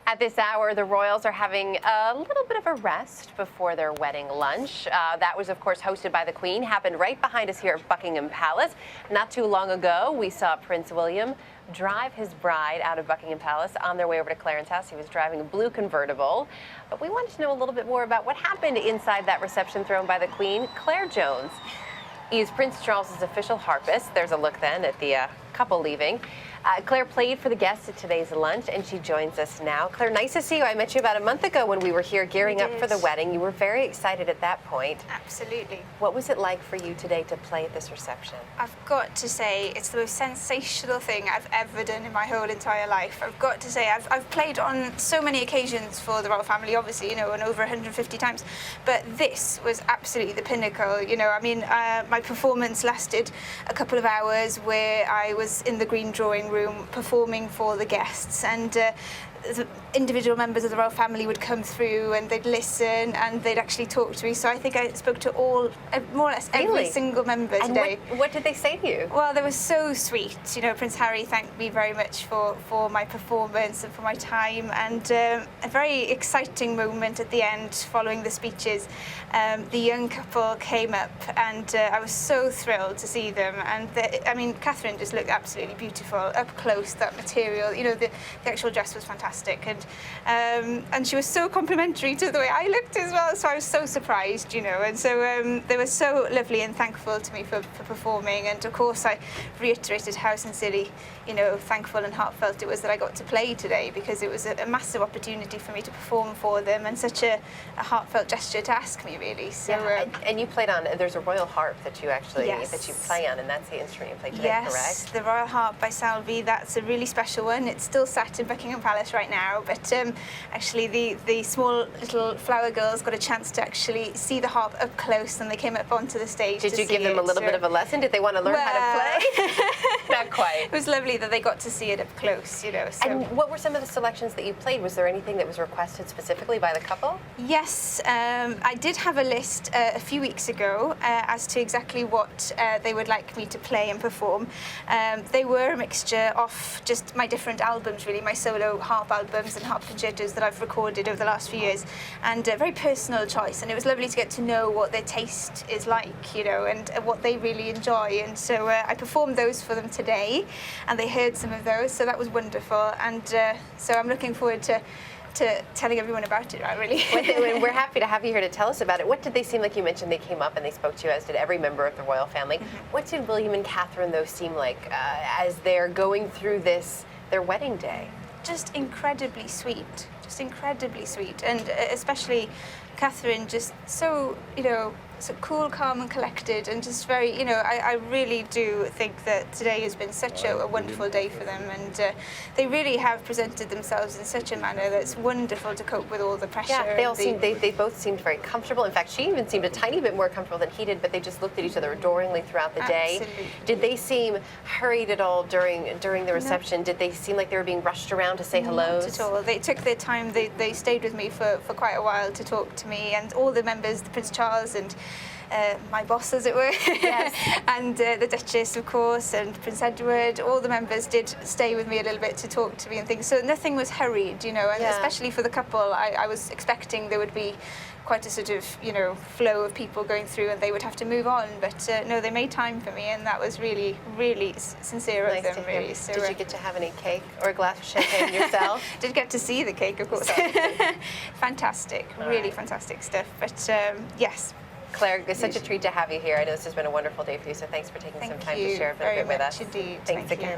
At this hour, the royals are having a little bit of a rest before their wedding lunch. That was, of course, hosted by the Queen, happened right behind us here at Buckingham Palace. Not too long ago, we saw Prince William drive his bride out of Buckingham Palace on their way over to Clarence's house. He was driving a blue convertible. But we wanted to know a little bit more about what happened inside that reception thrown by the Queen. Claire Jones is Prince Charles's official harpist. There's a look then at the couple leaving. Claire played for the guests at today's lunch, and she joins us now. Claire, nice to see you. I met you about a month ago when we were here gearing up for the wedding. You were very excited at that point. Absolutely. What was it like for you today to play at this reception? I've got to say, it's the most sensational thing I've ever done in my whole entire life. I've got to say, I've played on so many occasions for the royal family, obviously, you know, and over 150 times. But this was absolutely the pinnacle, you know. I mean, my performance lasted a couple of hours where I was in the green drawing room performing for the guests, and the individual members of the royal family would come through and they'd listen and they'd actually talk to me. So I think I spoke to all, more or less every single member today. And what did they say to you? Well, they were so sweet. You know, Prince Harry thanked me very much for my performance and for my time, and a very exciting moment at the end following the speeches. The young couple came up and I was so thrilled to see them, and I mean, Catherine just looked absolutely beautiful up close. That material, you know, the actual dress was fantastic, and she was so complimentary to the way I looked as well, so I was so surprised, you know. And so they were so lovely and thankful to me for performing, and of course I reiterated how sincerely, you know, thankful and heartfelt it was that I got to play today, because it was a massive opportunity for me to perform for them, and such a heartfelt gesture to ask me, really. So and you played on, there's a royal harp that you actually yes. that you play on, and that's the instrument you play today, yes, correct? The Royal Harp by Salvi. That's a really special one. It's still sat in Buckingham Palace right now, but actually the small little flower girls got a chance to actually see the harp up close, and they came up onto the stage. Did you give them a little bit of a lesson? Did they want to learn how to play? Not quite. It was lovely that they got to see it up close, you know. So. And what were some of the selections that you played? Was there anything that was requested specifically by the couple? Yes, I did have a list a few weeks ago as to exactly what they would like me to play and perform. They were a mixture of just my different albums, really, my solo harp albums and harp concertos that I've recorded over the last few years, and a very personal choice. And it was lovely to get to know what their taste is like, you know, and what they really enjoy. And so I performed those for them today, and they heard some of those, so that was wonderful. And so I'm looking forward to telling everyone about it, right, really. We're happy to have you here to tell us about it. What did they seem like? You mentioned they came up and they spoke to you, as did every member of the royal family. Mm-hmm. What did William and Catherine, though, seem like as they're going through their wedding day? Just incredibly sweet, and especially Catherine, just so, you know, so cool, calm and collected, and just very, you know, I really do think that today has been such a wonderful day for them, and they really have presented themselves in such a manner that's wonderful to cope with all the pressure. Yeah, they both seemed very comfortable. In fact, she even seemed a tiny bit more comfortable than he did, but they just looked at each other adoringly throughout the day. Absolutely. Did they seem hurried at all during the reception? No. Did they seem like they were being rushed around to say hellos? Not at all. They took their time. They stayed with me for quite a while to talk to me, and all the members, Prince Charles and my boss, as it were, yes. And the Duchess, of course, and Prince Edward, all the members did stay with me a little bit to talk to me and things. So nothing was hurried, you know, and especially for the couple, I was expecting there would be quite a sort of, you know, flow of people going through and they would have to move on. But no, they made time for me, and that was really, really sincere of them, really. So, did you get to have any cake or a glass of champagne yourself? Did get to see the cake, of course. Fantastic, really fantastic stuff. But yes. Claire, it's such a treat to have you here. I know this has been a wonderful day for you, so thanks for taking some time to share a bit with us. Indeed. Thanks again.